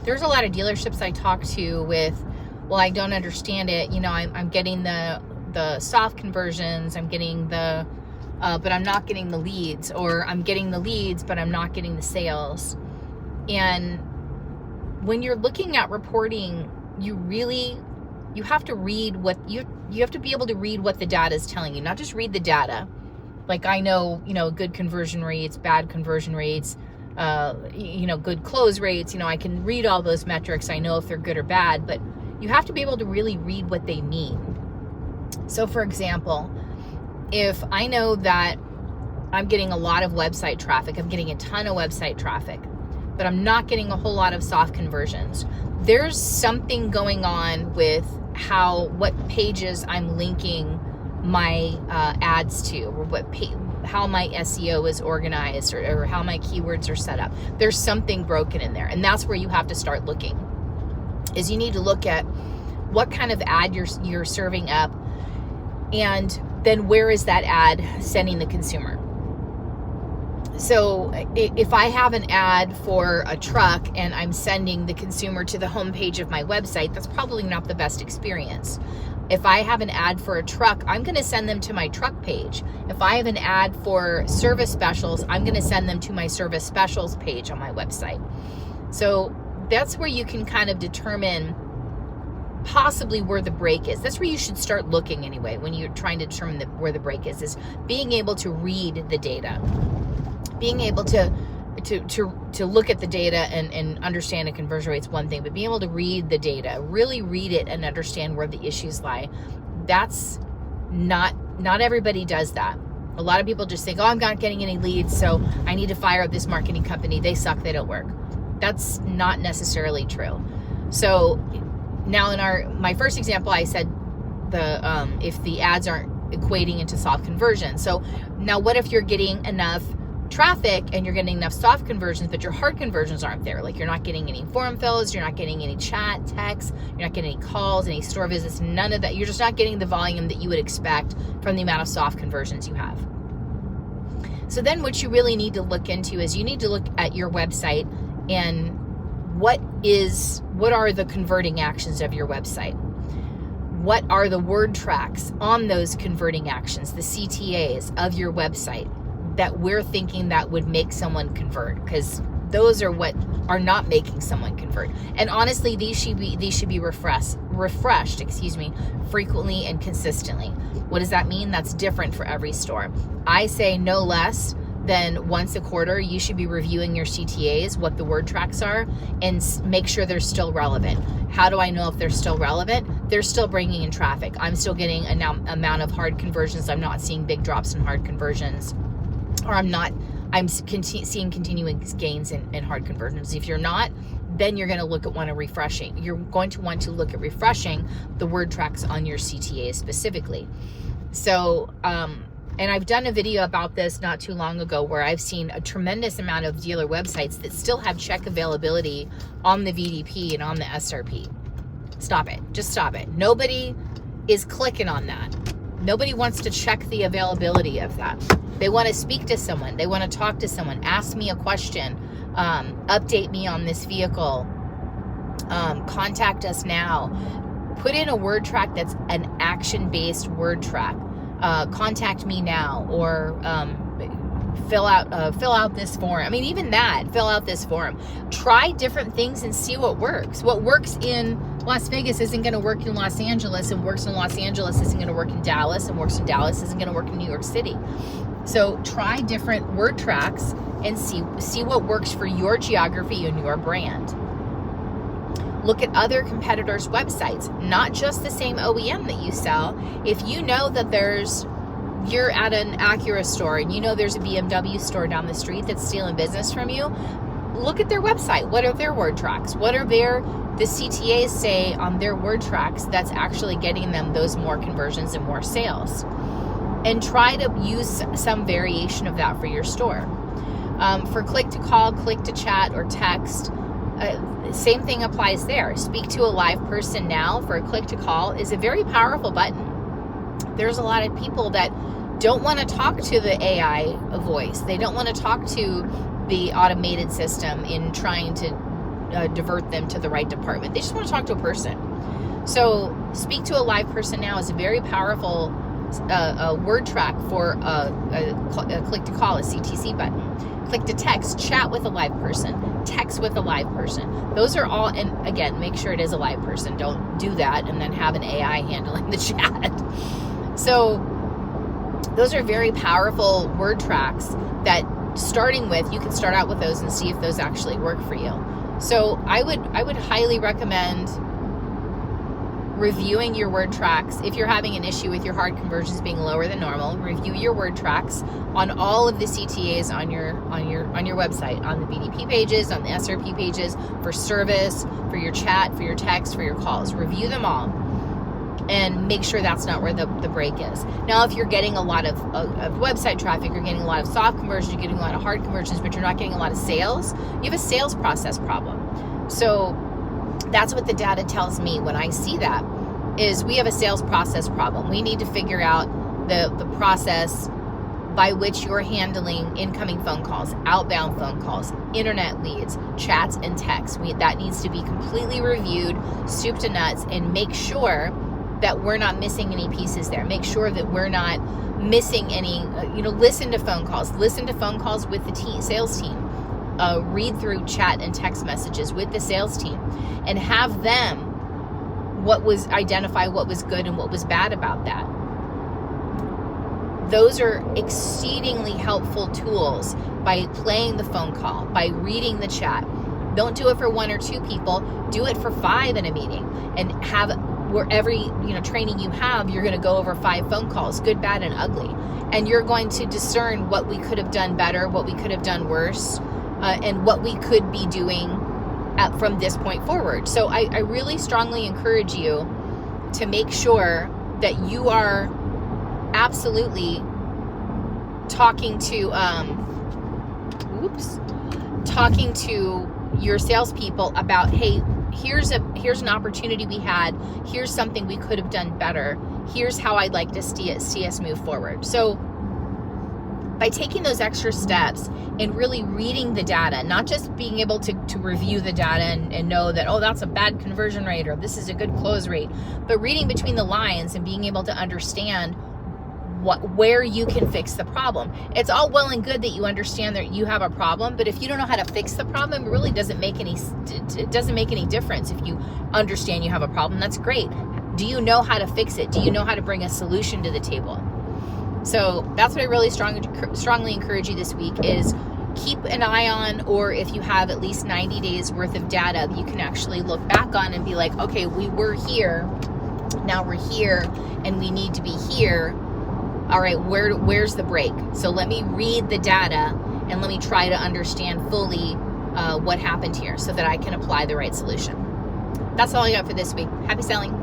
there's a lot of dealerships I talk to with, well, I don't understand it. You know, I'm getting the soft conversions. I'm getting but I'm not getting the leads, or I'm getting the leads, but I'm not getting the sales. And when you're looking at reporting, you have to read what you have to be able to read what the data is telling you, not just read the data. Like, I know, good conversion rates, bad conversion rates, good close rates. I can read all those metrics. I know if they're good or bad, but you have to be able to really read what they mean. So for example, if I know that I'm getting a lot of website traffic, I'm getting a ton of website traffic, but I'm not getting a whole lot of soft conversions, there's something going on with what pages I'm linking my ads to, or how my SEO is organized, or how my keywords are set up. There's something broken in there, and that's where you have to start looking. Is you need to look at what kind of ad you're serving up, and then where is that ad sending the consumer? So if I have an ad for a truck and I'm sending the consumer to the homepage of my website, that's probably not the best experience. If I have an ad for a truck, I'm going to send them to my truck page. If I have an ad for service specials, I'm going to send them to my service specials page on my website. So that's where you can kind of determine possibly where the break is. That's where you should start looking anyway, when you're trying to determine where the break is being able to read the data. Being able to look at the data and understand a conversion rate is one thing, but being able to read the data, really read it and understand where the issues lie, that's not everybody does that. A lot of people just think, oh, I'm not getting any leads, so I need to fire up this marketing company. They suck, they don't work. That's not necessarily true. So now in my first example, I said if the ads aren't equating into soft conversion. So now what if you're getting enough traffic and you're getting enough soft conversions, but your hard conversions aren't there? Like, you're not getting any form fills, you're not getting any chat, text, you're not getting any calls, any store visits, none of that. You're just not getting the volume that you would expect from the amount of soft conversions you have. So then what you really need to look into is you need to look at your website and what are the converting actions of your website? What are the word tracks on those converting actions, the CTAs of your website, that we're thinking that would make someone convert? Because those are what are not making someone convert. And honestly, these should be refreshed, frequently and consistently. What does that mean? That's different for every store. I say no less than once a quarter, you should be reviewing your CTAs, what the word tracks are, and make sure they're still relevant. How do I know if they're still relevant? They're still bringing in traffic. I'm still getting an amount of hard conversions. I'm not seeing big drops in hard conversions. Or I'm seeing continuing gains in hard conversions. If you're not, then you're going to You're going to want to look at refreshing the word tracks on your CTA specifically. So, and I've done a video about this not too long ago, where I've seen a tremendous amount of dealer websites that still have check availability on the VDP and on the SRP. Stop it. Just stop it. Nobody is clicking on that. Nobody wants to check the availability of that. They want to speak to someone. They want to talk to someone. Ask me a question. Update me on this vehicle. Contact us now. Put in a word track that's an action-based word track. Contact me now, or fill out this form. I mean, even that, fill out this form. Try different things and see what works. What works in Las Vegas isn't going to work in Los Angeles, and works in Los Angeles isn't going to work in Dallas, and works in Dallas isn't going to work in New York City. So try different word tracks and see what works for your geography and your brand. Look at other competitors' websites, not just the same OEM that you sell. If you know that you're at an Acura store and you know there's a BMW store down the street that's stealing business from you, look at their website. What are their word tracks? What are the CTAs say on their word tracks that's actually getting them those more conversions and more sales? And try to use some variation of that for your store. For click to call, click to chat, or text, same thing applies there. Speak to a live person now for a click to call is a very powerful button. There's a lot of people that don't want to talk to the AI voice. They don't want to talk to the automated system in trying to divert them to the right department. They just want to talk to a person. So Speak to a Live Person Now is a very powerful word track for a click to call, a CTC button. Click to text, chat with a live person, text with a live person. Those are all, and again, make sure it is a live person. Don't do that and then have an AI handling the chat. So those are very powerful word tracks that, starting with, you can start out with those and see if those actually work for you. So I would highly recommend reviewing your word tracks. If you're having an issue with your hard conversions being lower than normal, review your word tracks on all of the CTAs on your website, on the BDP pages, on the SRP pages, for service, for your chat, for your text, for your calls. Review them all and make sure that's not where the break is. Now, if you're getting a lot of website traffic, you're getting a lot of soft conversions, you're getting a lot of hard conversions, but you're not getting a lot of sales, you have a sales process problem. So that's what the data tells me when I see that, is we have a sales process problem. We need to figure out the process by which you're handling incoming phone calls, outbound phone calls, internet leads, chats, and texts. That needs to be completely reviewed, soup to nuts, and make sure that we're not missing any pieces there. Make sure that we're not missing any, listen to phone calls with the sales team. Read through chat and text messages with the sales team and have them identify what was good and what was bad about that. Those are exceedingly helpful tools by playing the phone call, by reading the chat. Don't do it for 1 or 2 people. Do it for 5 in a meeting, and have where every training you have, you're going to go over 5 phone calls, good, bad, and ugly. And you're going to discern what we could have done better, what we could have done worse, and what we could be doing from this point forward. So I really strongly encourage you to make sure that you are absolutely talking to your salespeople about, hey, here's an opportunity we had, here's something we could have done better, here's how I'd like to see us move forward. So by taking those extra steps and really reading the data, not just being able to review the data and know that, oh, that's a bad conversion rate or this is a good close rate, but reading between the lines and being able to understand where you can fix the problem. It's all well and good that you understand that you have a problem, but if you don't know how to fix the problem, it really doesn't make any difference. If you understand you have a problem, that's great. Do you know how to fix it? Do you know how to bring a solution to the table? So that's what I really strongly encourage you this week, is keep an eye on, or if you have at least 90 days worth of data that you can actually look back on and be like, okay, we were here, now we're here, and we need to be here. All right, where's the break? So let me read the data and let me try to understand fully what happened here so that I can apply the right solution. That's all I got for this week. Happy selling.